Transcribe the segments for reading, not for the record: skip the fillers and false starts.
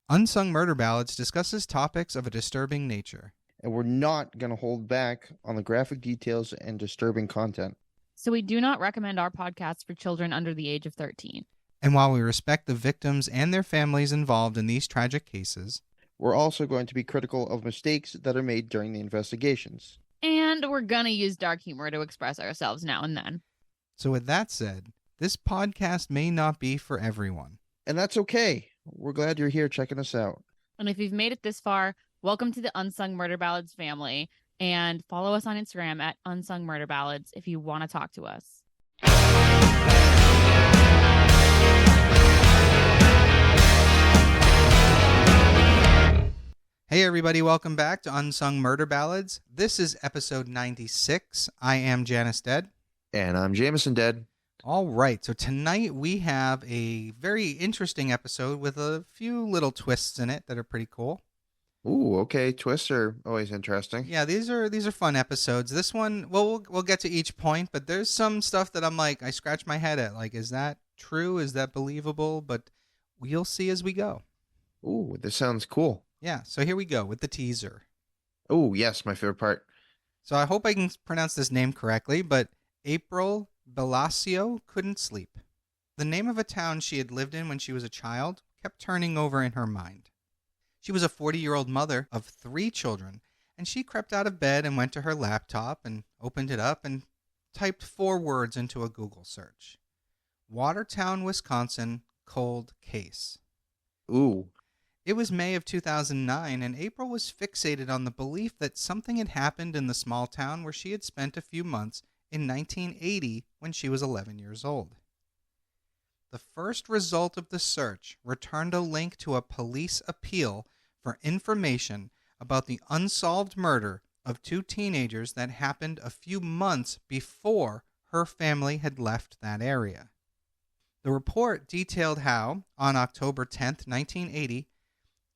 Unsung Murder Ballads discusses topics of a disturbing nature. And we're not going to hold back on the graphic details and disturbing content. So we do not recommend our podcast for children under the age of 13. And while we respect the victims and their families involved in these tragic cases, We're also going to be critical of mistakes that are made during the investigations. And we're going to use dark humor to express ourselves now and then. so with that said, this podcast may not be for everyone. And that's okay. We're glad you're here checking us out. And if you've made it this far, welcome to the Unsung Murder Ballads family. And follow us on Instagram at Unsung Murder Ballads if you want to talk to us. Hey everybody, welcome back to Unsung Murder Ballads. This is episode 96. I am Janus Dead. And I'm Jameson Dead. All right, so tonight we have a very interesting episode with a few little twists in it that are pretty cool. Ooh, okay. Twists are always interesting. Yeah, these are fun episodes. This one, well, we'll get to each point, but there's some stuff that I'm like, I scratch my head at. Like, is that true? Is that believable? But we'll see as we go. Ooh, this sounds cool. Yeah, so here we go with the teaser. Oh, yes, my favorite part. So I hope I can pronounce this name correctly, but April Belasio couldn't sleep. The name of a town she had lived in when she was a child kept turning over in her mind. She was a 40-year-old mother of 3 children, and she crept out of bed and went to her laptop and opened it up and typed 4 words into a Google search. Watertown, Wisconsin, cold case. Ooh. It was May of 2009, and April was fixated on the belief that something had happened in the small town where she had spent a few months in 1980 when she was 11 years old. The first result of the search returned a link to a police appeal for information about the unsolved murder of 2 teenagers that happened a few months before her family had left that area. The report detailed how, on October 10th, 1980,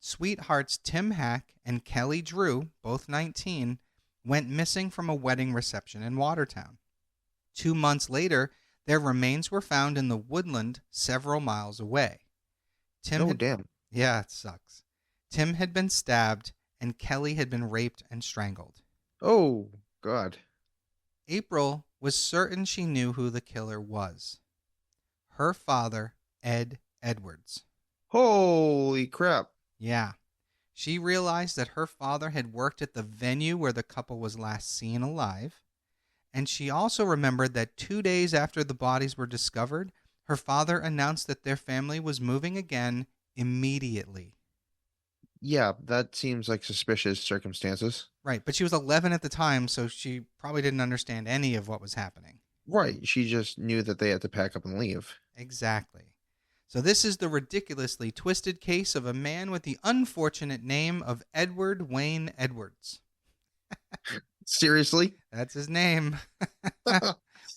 sweethearts Tim Hack and Kelly Drew, both 19, went missing from a wedding reception in Watertown. 2 months later, their remains were found in the woodland several miles away. Damn. Yeah, it sucks. Tim had been stabbed, and Kelly had been raped and strangled. Oh, God. April was certain she knew who the killer was. Her father, Ed Edwards. Holy crap. Yeah. She realized that her father had worked at the venue where the couple was last seen alive, and she also remembered that 2 days after the bodies were discovered, her father announced that their family was moving again immediately. Yeah, that seems like suspicious circumstances. Right, but she was 11 at the time, so she probably didn't understand any of what was happening. Right, she just knew that they had to pack up and leave. Exactly. So this is the ridiculously twisted case of a man with the unfortunate name of Edward Wayne Edwards. Seriously? That's his name.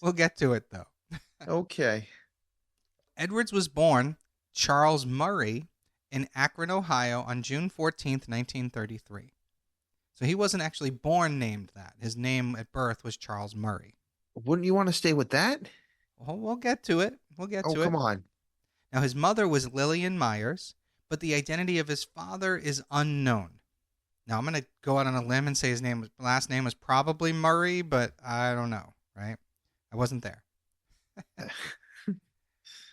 We'll get to it, though. Okay. Edwards was born Charles Murray in Akron, Ohio on June 14th, 1933. So he wasn't actually born named that. His name at birth was Charles Murray. Wouldn't you want to stay with that? Well, we'll get to it. Oh, come on. Now, his mother was Lillian Myers, but the identity of his father is unknown. Now, I'm going to go out on a limb and say his last name was probably Murray, but I don't know, right? I wasn't there.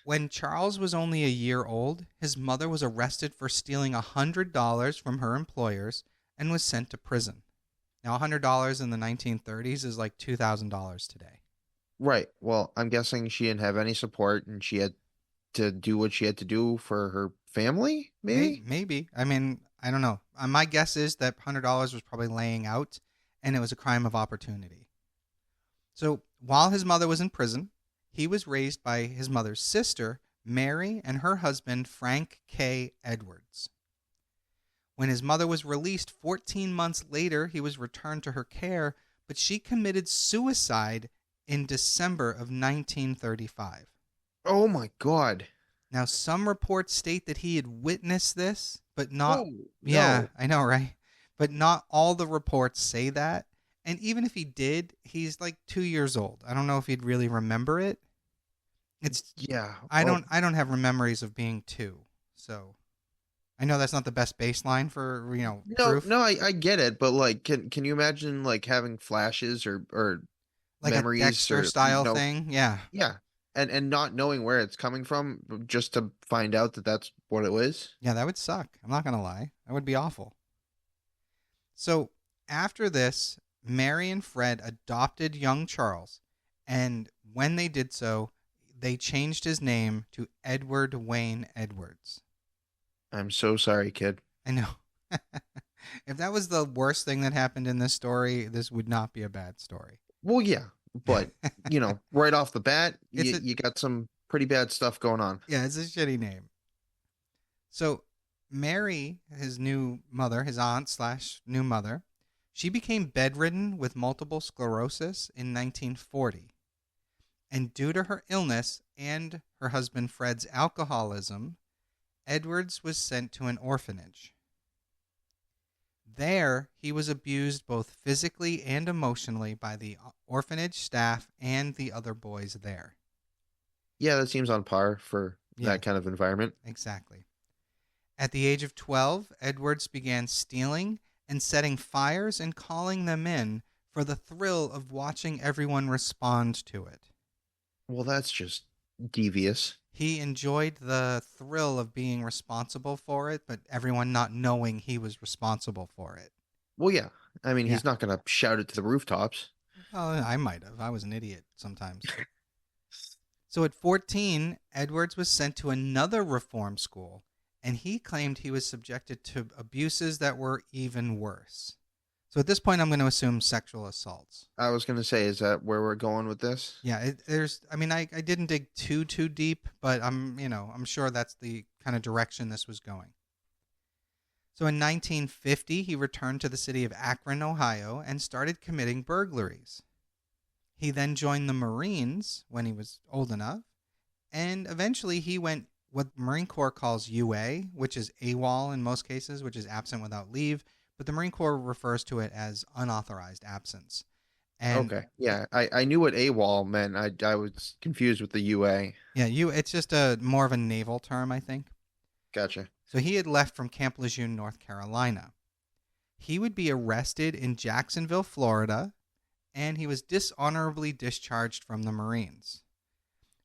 When Charles was only a year old, his mother was arrested for stealing $100 from her employers and was sent to prison. Now, $100 in the 1930s is like $2,000 today. Right. Well, I'm guessing she didn't have any support and she had to do what she had to do for her family, maybe? Maybe. I mean, I don't know. My guess is that $100 was probably laying out, and it was a crime of opportunity. So while his mother was in prison, he was raised by his mother's sister, Mary, and her husband, Frank K. Edwards. When his mother was released 14 months later, he was returned to her care, but she committed suicide in December of 1935. Oh, my God. Now, some reports state that he had witnessed this, but not... Oh, Yeah, no. I know, right? But not all the reports say that. And even if he did, he's like 2 years old. I don't know if he'd really remember it. Yeah. I don't have memories of being 2, so I know that's not the best baseline for, No, proof. no, I get it, but like, can you imagine like having flashes or Like a memories Dexter or style thing. Yeah. yeah, and not knowing where it's coming from just to find out that that's what it was? Yeah, that would suck. I'm not going to lie. That would be awful. So after this, Mary and Fred adopted young Charles, and when they did so, they changed his name to Edward Wayne Edwards. I'm so sorry, kid. I know. If that was the worst thing that happened in this story, this would not be a bad story. Well, yeah, but right off the bat, It's you a you got some pretty bad stuff going on. yeah, it's a shitty name. So Mary, his new mother, his aunt slash new mother, she became bedridden with multiple sclerosis in 1940. And due to her illness and her husband Fred's alcoholism, Edwards was sent to an orphanage. There, he was abused both physically and emotionally by the orphanage staff and the other boys there. Yeah, that seems on par for Yeah, that kind of environment. exactly. At the age of 12, Edwards began stealing and setting fires and calling them in for the thrill of watching everyone respond to it. Well, that's just devious. He enjoyed the thrill of being responsible for it, but everyone not knowing he was responsible for it. Well, yeah. I mean, Yeah. he's not going to shout it to the rooftops. Well, I might have. I was an idiot sometimes. So at 14, Edwards was sent to another reform school, and he claimed he was subjected to abuses that were even worse. So at this point, I'm going to assume sexual assaults. I was going to say, is that where we're going with this? Yeah, I didn't dig too deep, but I'm sure that's the kind of direction this was going. So in 1950, he returned to the city of Akron, Ohio, and started committing burglaries. He then joined the Marines when he was old enough, and eventually he went what the Marine Corps calls UA, which is AWOL in most cases, which is absent without leave, but the Marine Corps refers to it as unauthorized absence. And Okay. Yeah, I knew what AWOL meant. I was confused with the UA. yeah, it's just a more of a naval term, I think. Gotcha. So he had left from Camp Lejeune, North Carolina. He would be arrested in Jacksonville, Florida, and he was dishonorably discharged from the Marines.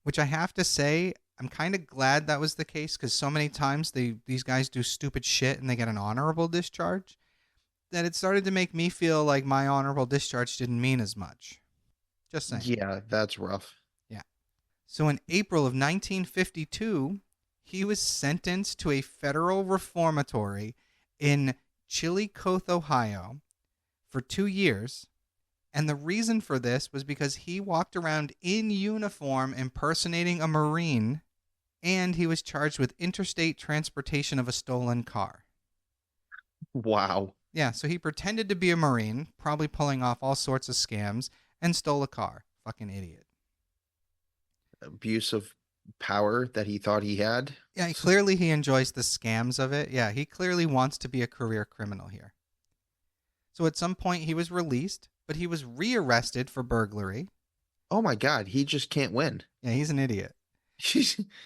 Which I have to say, I'm kind of glad that was the case because so many times these guys do stupid shit and they get an honorable discharge that it started to make me feel like my honorable discharge didn't mean as much. Just saying. Yeah, that's rough. Yeah. So in April of 1952, he was sentenced to a federal reformatory in Chillicothe, Ohio, for 2 years. And the reason for this was because he walked around in uniform impersonating a Marine, and he was charged with interstate transportation of a stolen car. Wow. Yeah, so he pretended to be a Marine, probably pulling off all sorts of scams, and stole a car. Fucking idiot. Abuse of power that he thought he had. Yeah, clearly he enjoys the scams of it. Yeah, he clearly wants to be a career criminal here. So at some point he was released, but he was rearrested for burglary. Oh my God, he just can't win. Yeah, he's an idiot.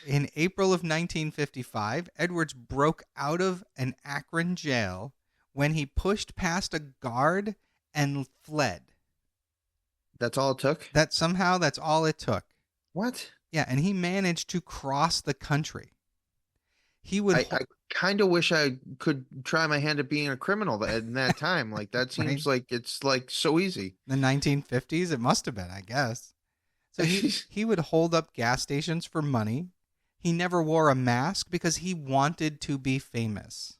In April of 1955, Edwards broke out of an Akron jail when he pushed past a guard and fled. That's all it took? That's all it took. What? Yeah, and he managed to cross the country. He would I kind of wish I could try my hand at being a criminal in that time. Like that seems Right? like it's like so easy. The 1950s, it must have been, I guess. So he would hold up gas stations for money. He never wore a mask because he wanted to be famous.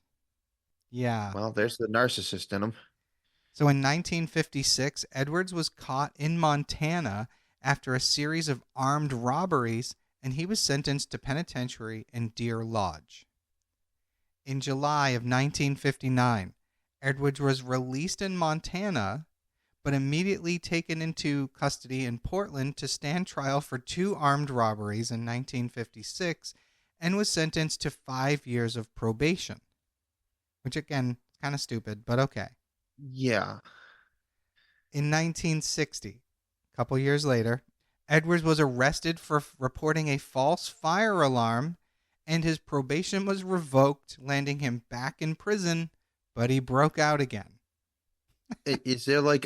Yeah. Well, there's the narcissist in him. So in 1956, Edwards was caught in Montana after a series of armed robberies, and he was sentenced to penitentiary in Deer Lodge. In July of 1959, Edwards was released in Montana, but immediately taken into custody in Portland to stand trial for 2 armed robberies in 1956 and was sentenced to 5 years of probation. Which, again, kind of stupid, but okay. Yeah. In 1960, a couple years later, Edwards was arrested for reporting a false fire alarm, and his probation was revoked, landing him back in prison, but he broke out again. Is there like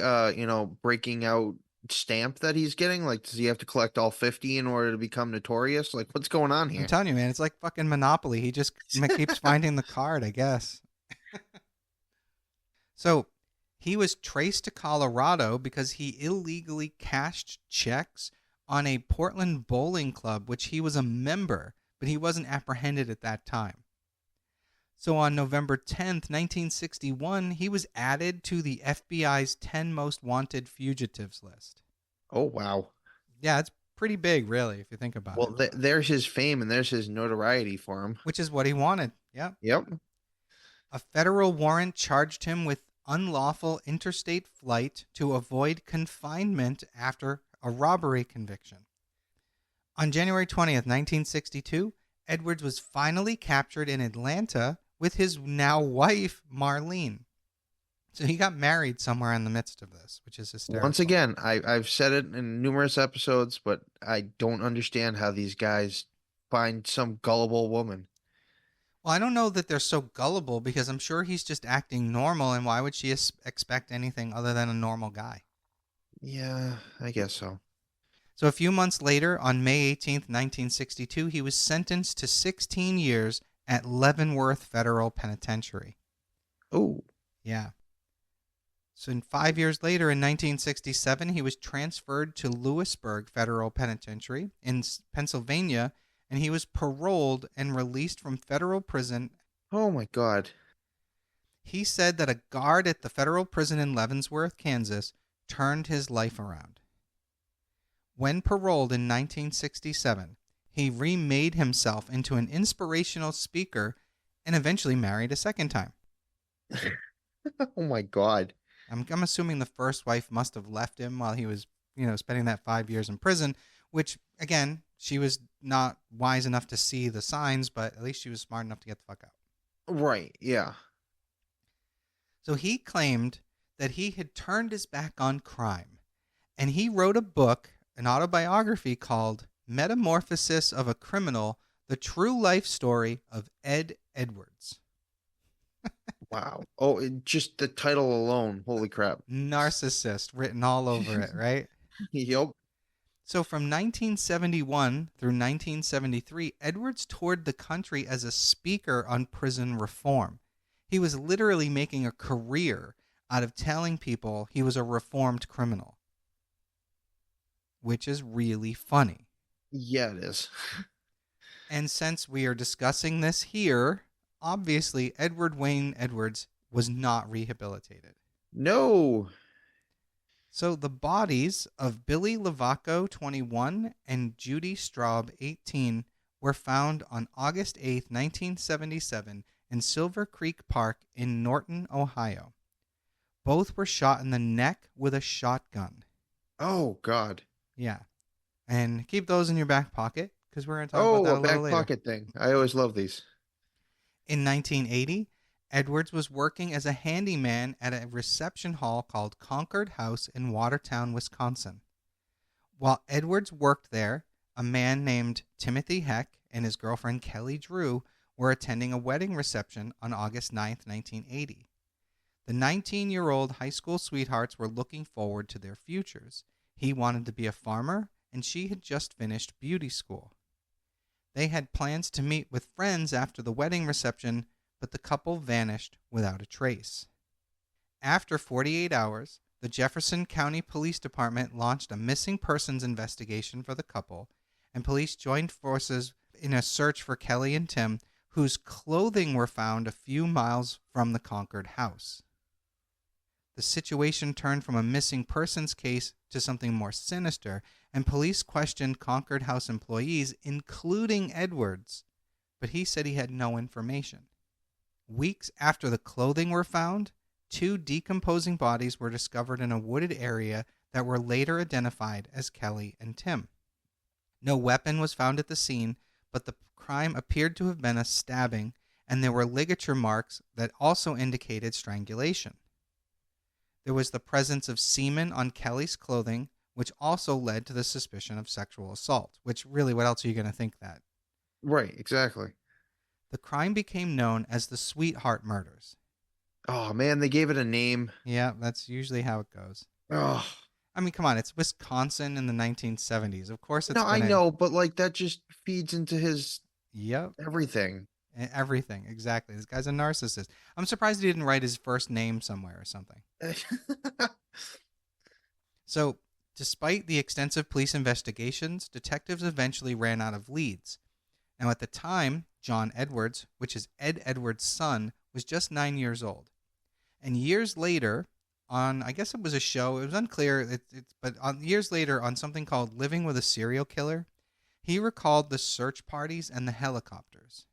breaking out stamp that he's getting? Like, does he have to collect all 50 in order to become notorious? Like, what's going on I'm here? telling you, man, it's like fucking Monopoly. He just keeps finding the card, I guess. So he was traced to Colorado because he illegally cashed checks on a Portland bowling club, which he was a member, but he wasn't apprehended at that time. So on November 10th, 1961, he was added to the FBI's 10 most wanted fugitives list. Oh, wow. Yeah, it's pretty big, really, if you think about Well, it. there's his fame and there's his notoriety for him. Which is what he wanted. Yeah. Yep. A federal warrant charged him with unlawful interstate flight to avoid confinement after a robbery conviction. On January 20th, 1962, Edwards was finally captured in Atlanta with his now wife, Marlene. So he got married somewhere in the midst of this, which is hysterical. Once again, I've said it in numerous episodes, but I don't understand how these guys find some gullible woman. Well, I don't know that they're so gullible because I'm sure he's just acting normal, and why would she expect anything other than a normal guy? Yeah, I guess so. So a few months later, on May 18th, 1962, he was sentenced to 16 years at Leavenworth Federal Penitentiary. Oh. Yeah. So 5 years later, in 1967, he was transferred to Lewisburg Federal Penitentiary in Pennsylvania, and he was paroled and released from federal prison. Oh, my God. He said that a guard at the federal prison in Leavenworth, Kansas, turned his life around. When paroled in 1967, he remade himself into an inspirational speaker and eventually married a second time. Oh, my God. I'm assuming the first wife must have left him while he was, spending that 5 years in prison, which, again, she was not wise enough to see the signs, but at least she was smart enough to get the fuck out. Right, yeah. So he claimed that he had turned his back on crime, and he wrote a book, an autobiography called Metamorphosis of a Criminal, The True Life Story of Ed Edwards. Wow. Oh, just the title alone. Holy crap. Narcissist written all over it, right? Yep. So from 1971 through 1973, Edwards toured the country as a speaker on prison reform. He was literally making a career out of telling people he was a reformed criminal, which is really funny. Yeah, it is. And since we are discussing this here, obviously Edward Wayne Edwards was not rehabilitated. No. So the bodies of Billy Lavaco, 21, and Judy Straub, 18, were found on August 8, 1977, in Silver Creek Park in Norton, Ohio. Both were shot in the neck with a shotgun. Oh, God. Yeah. And keep those in your back pocket, because we're going to talk about that a a little back later. pocket thing. I always love these. In 1980, Edwards was working as a handyman at a reception hall called Concord House in Watertown, Wisconsin. While Edwards worked there, a man named Timothy Heck and his girlfriend Kelly Drew were attending a wedding reception on August 9th, 1980. The 19-year-old high school sweethearts were looking forward to their futures. He wanted to be a farmer, and she had just finished beauty school. They had plans to meet with friends after the wedding reception, but the couple vanished without a trace. After 48 hours, the Jefferson County Police Department launched a missing persons investigation for the couple, and police joined forces in a search for Kelly and Tim, whose clothing were found a few miles from the Concord house. The situation turned from a missing persons case to something more sinister, and police questioned Concord House employees, including Edwards, but he said he had no information. Weeks after the clothing were found, 2 decomposing bodies were discovered in a wooded area that were later identified as Kelly and Tim. No weapon was found at the scene, but the crime appeared to have been a stabbing, and there were ligature marks that also indicated strangulation. There was the presence of semen on Kelly's clothing, which also led to the suspicion of sexual assault, which really, what else are you going to think that? Right, exactly. The crime became known as the Sweetheart Murders. Oh man, they gave it a name. Yeah, that's usually how it goes. Oh. I mean, come on, it's Wisconsin in the 1970s. Of course it's No, I going to... know, but like that just feeds into his Yep. everything. Everything, exactly. This guy's a narcissist. I'm surprised he didn't write his first name somewhere or something. So, despite the extensive police investigations, detectives eventually ran out of leads. Now, at the time, John Edwards, which is Ed Edwards' son, was just 9 years old. And years later, I guess it was a show, it was unclear, but years later, on something called Living with a Serial Killer, he recalled the search parties and the helicopters.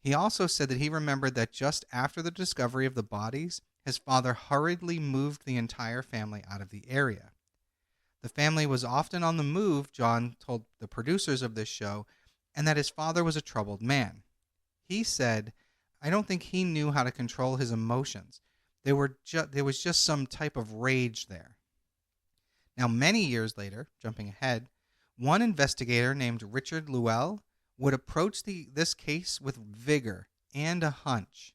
He also said that he remembered that just after the discovery of the bodies, his father hurriedly moved the entire family out of the area. The family was often on the move, John told the producers of this show, and that his father was a troubled man. He said, I don't think he knew how to control his emotions. There was just some type of rage there. Now, many years later, jumping ahead, one investigator named Richard Llewell would approach this case with vigor and a hunch.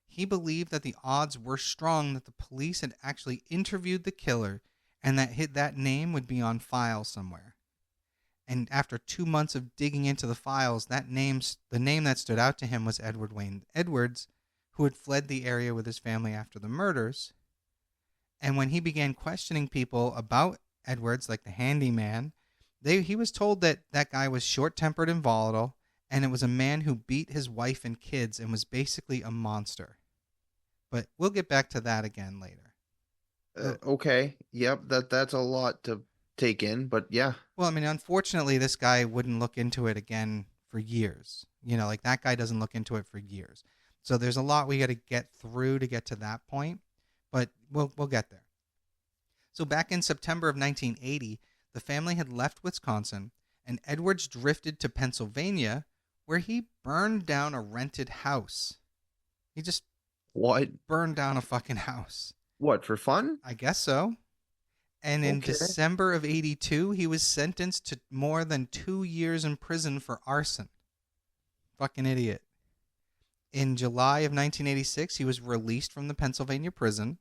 He believed that the odds were strong that the police had actually interviewed the killer and that that name would be on file somewhere. And after 2 months of digging into the files, the name that stood out to him was Edward Wayne Edwards, who had fled the area with his family after the murders. And when he began questioning people about Edwards, like the handyman, he was told that that guy was short-tempered and volatile, and it was a man who beat his wife and kids and was basically a monster. But we'll get back to that again later. Okay. Yep. That's a lot to take in, but yeah. Well, I mean, unfortunately, this guy wouldn't look into it again for years. Like that guy doesn't look into it for years. So there's a lot we got to get through to get to that point, but we'll get there. So back in September of 1980, the family had left Wisconsin, and Edwards drifted to Pennsylvania, where he burned down a rented house. He just What? burned down a fucking house. What, for fun? I guess so. And in Okay. December of 82, he was sentenced to more than 2 years in prison for arson. Fucking idiot. In July of 1986, he was released from the Pennsylvania prison,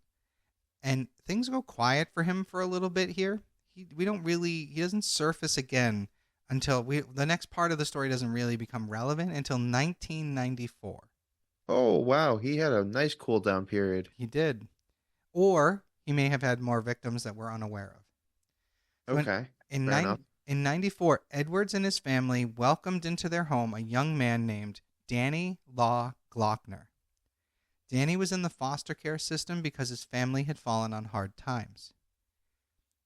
and things go quiet for him for a little bit here. He doesn't surface again until the next part of the story doesn't really become relevant until 1994. Oh, wow. He had a nice cool down period. He did. Or he may have had more victims that we're unaware of. So Okay. In Fair enough. 94, Edwards and his family welcomed into their home a young man named Danny Law Glockner. Danny was in the foster care system because his family had fallen on hard times.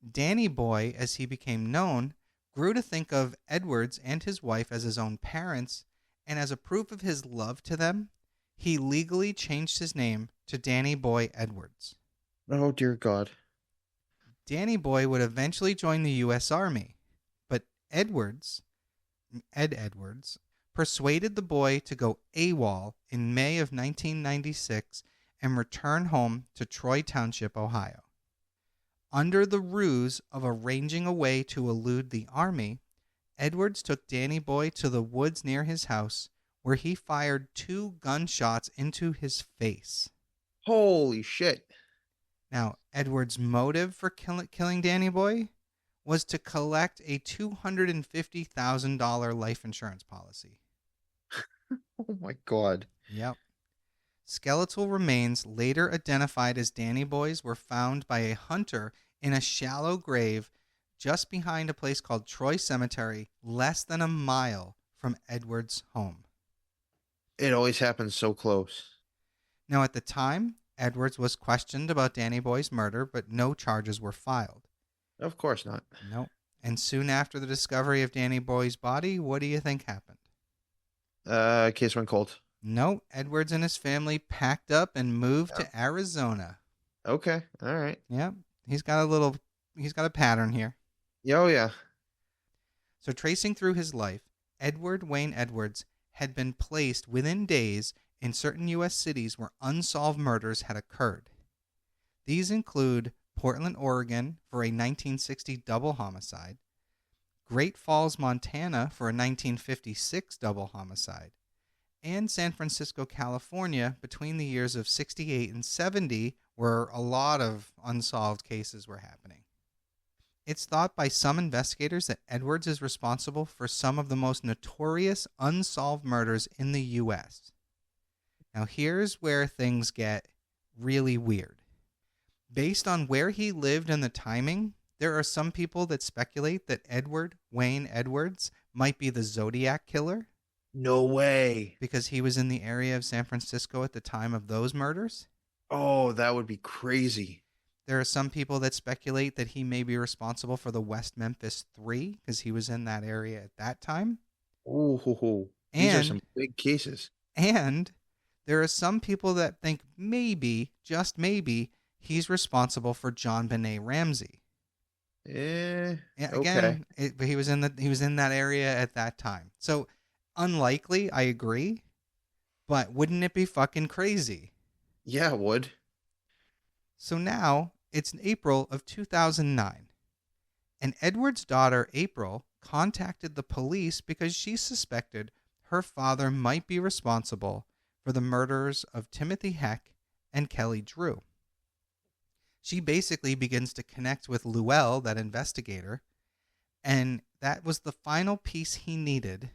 Danny Boy, as he became known, grew to think of Edwards and his wife as his own parents, and as a proof of his love to them, he legally changed his name to Danny Boy Edwards. Oh, dear God. Danny Boy would eventually join the U.S. Army, but Ed Edwards, persuaded the boy to go AWOL in May of 1996 and return home to Troy Township, Ohio. Under the ruse of arranging a way to elude the Army, Edwards took Danny Boy to the woods near his house, where he fired 2 gunshots into his face. Holy shit. Now, Edwards' motive for killing Danny Boy was to collect a $250,000 life insurance policy. Oh my God. Yep. Skeletal remains later identified as Danny Boy's were found by a hunter in a shallow grave just behind a place called Troy Cemetery, less than a mile from Edwards' home. It always happens so close. Now, at the time, Edwards was questioned about Danny Boy's murder, but no charges were filed. Of course not. Nope. And soon after the discovery of Danny Boy's body, what do you think happened? Case went cold. No, Edwards and his family packed up and moved to Arizona. Okay. All right. Yep. He's got a pattern here. Oh, yeah. So tracing through his life, Edward Wayne Edwards had been placed within days in certain U.S. cities where unsolved murders had occurred. These include Portland, Oregon for a 1960 double homicide, Great Falls, Montana for a 1956 double homicide, and San Francisco, California, between the years of 68 and 70, where a lot of unsolved cases were happening. It's thought by some investigators that Edwards is responsible for some of the most notorious unsolved murders in the U.S. Now, here's where things get really weird. Based on where he lived and the timing, there are some people that speculate that Edward Wayne Edwards might be the Zodiac killer No way. because he was in the area of San Francisco at the time of those murders. Oh, that would be crazy. There are some people that speculate that he may be responsible for the West Memphis 3 because he was in that area at that time. Oh, these are some big cases. And there are some people that think maybe, just maybe, he's responsible for John Benet Ramsey. Yeah, Again, he was in that area at that time. So unlikely, I agree. But wouldn't it be fucking crazy? Yeah, it would. So now it's in April of 2009. And Edward's daughter, April, contacted the police because she suspected her father might be responsible for the murders of Timothy Heck and Kelly Drew. She basically begins to connect with Llewell, that investigator, and that was the final piece he needed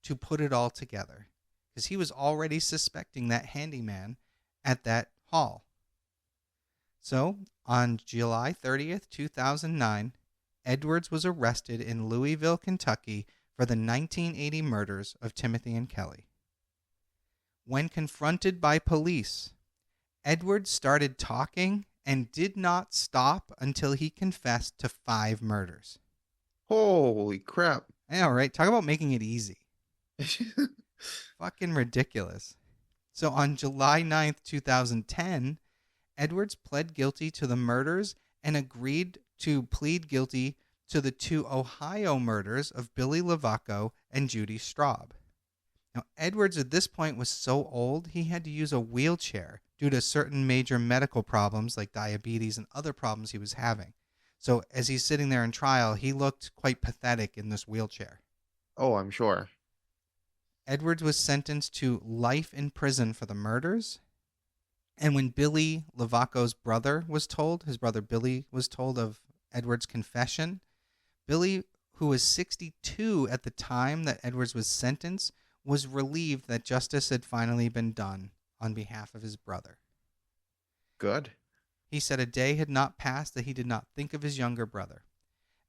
to put it all together, because he was already suspecting that handyman at that hall. So, on July 30th, 2009, Edwards was arrested in Louisville, Kentucky for the 1980 murders of Timothy and Kelly. When confronted by police, Edwards started talking and did not stop until he confessed to 5 murders. Holy crap. I know, right? Talk about making it easy. Fucking ridiculous. So on July 9th, 2010, Edwards pled guilty to the murders and agreed to plead guilty to the 2 Ohio murders of Billy Lavaco and Judy Straub. Now, Edwards at this point was so old, he had to use a wheelchair due to certain major medical problems like diabetes and other problems he was having. So as he's sitting there in trial, he looked quite pathetic in this wheelchair. Oh, I'm sure. Edwards was sentenced to life in prison for the murders. And when Billy Lavaco's brother was told, his brother Billy was told of Edwards' confession, Billy, who was 62 at the time that Edwards was sentenced, was relieved that justice had finally been done on behalf of his brother. Good. He said a day had not passed that he did not think of his younger brother.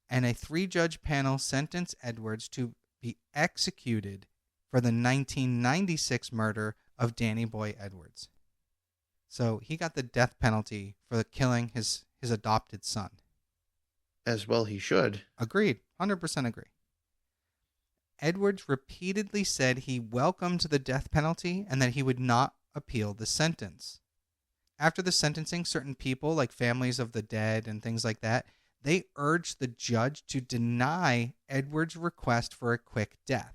And a 3-judge panel sentenced Edwards to be executed for the 1996 murder of Danny Boy Edwards. So he got the death penalty for killing his adopted son. As well he should. Agreed. 100% agree. Edwards repeatedly said he welcomed the death penalty and that he would not appeal the sentence. After the sentencing, certain people, like families of the dead and things like that, they urged the judge to deny Edwards' request for a quick death.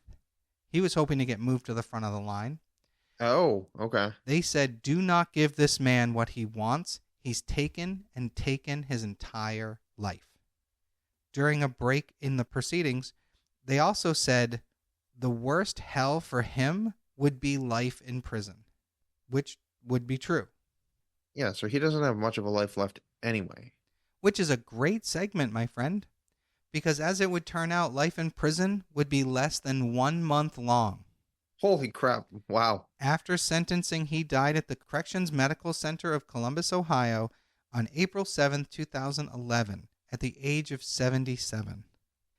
He was hoping to get moved to the front of the line. Oh, okay. They said, do not give this man what he wants. He's taken his entire life. During a break in the proceedings, they also said the worst hell for him would be life in prison, which would be true. Yeah, so he doesn't have much of a life left anyway. Which is a great segment, my friend, because as it would turn out, life in prison would be less than 1 month long. Holy crap. Wow. After sentencing, he died at the Corrections Medical Center of Columbus, Ohio on April 7th, 2011, at the age of 77.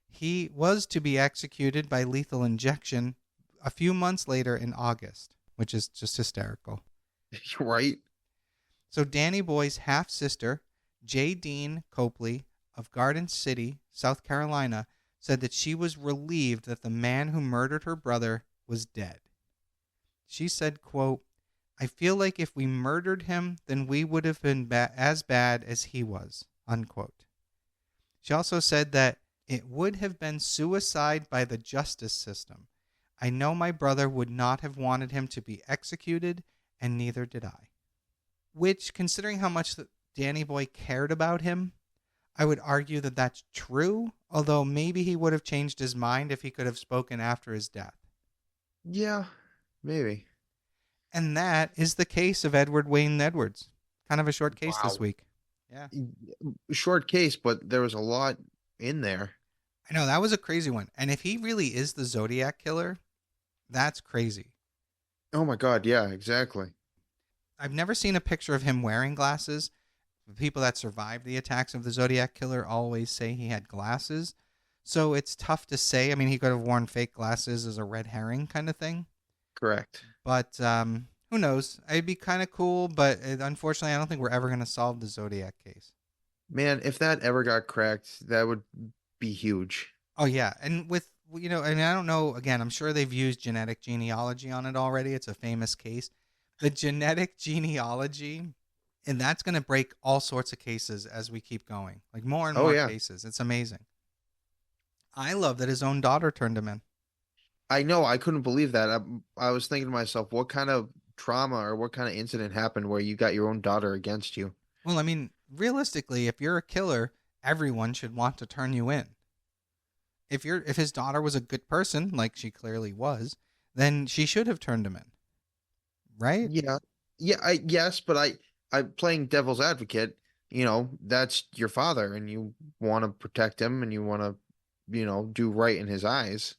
He was to be executed by lethal injection a few months later in August, which is just hysterical. Right? So Danny Boy's half-sister, J. Dean Copley of Garden City, South Carolina, said that she was relieved that the man who murdered her brother was dead. She said, quote, I feel like if we murdered him, then we would have been as bad as he was, unquote. She also said that it would have been suicide by the justice system. I know my brother would not have wanted him to be executed, and neither did I. Which, considering how much Danny Boy cared about him, I would argue that that's true, although maybe he would have changed his mind if he could have spoken after his death. Yeah, maybe. And that is the case of Edward Wayne Edwards. Kind of a short case this Wow. week. Yeah. Short case, but there was a lot in there. I know, that was a crazy one. And if he really is the Zodiac killer, that's crazy. Oh my God, yeah, exactly. I've never seen a picture of him wearing glasses. The people that survived the attacks of the Zodiac killer always say he had glasses. So it's tough to say. I mean, he could have worn fake glasses as a red herring kind of thing. Correct. But who knows? It'd be kind of cool, but unfortunately, I don't think we're ever going to solve the Zodiac case. Man, if that ever got cracked, that would be huge. Oh, yeah. And with, I mean, I don't know. Again, I'm sure they've used genetic genealogy on it already. It's a famous case. The genetic genealogy, and that's going to break all sorts of cases as we keep going. Like more and Oh, more yeah. cases. It's amazing. I love that his own daughter turned him in. I know. I couldn't believe that. I was thinking to myself, what kind of trauma or what kind of incident happened where you got your own daughter against you? Well, I mean, realistically, if you're a killer, everyone should want to turn you in. If his daughter was a good person, like she clearly was, then she should have turned him in. Right? Yeah. Yeah, yes, but I playing devil's advocate, that's your father and you want to protect him and you want to, do right in his eyes.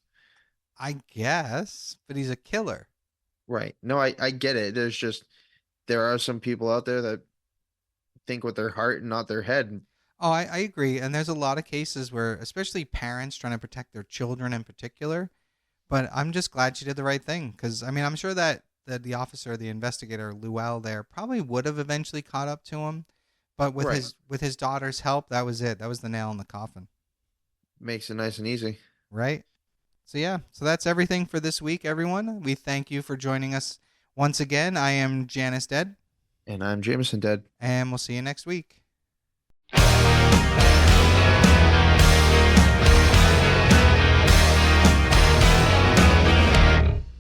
I guess, but he's a killer. Right. No, I get it. There are some people out there that think with their heart and not their head. Oh, I agree. And there's a lot of cases where, especially parents trying to protect their children in particular. But I'm just glad she did the right thing. Because, I mean, I'm sure that the officer, the investigator, Llewell there, probably would have eventually caught up to him. But with Right. his daughter's help, that was it. That was the nail in the coffin. Makes it nice and easy. Right? So, yeah. So that's everything for this week, everyone. We thank you for joining us once again. I am Janus Dead. And I'm Jameson Dead. And we'll see you next week.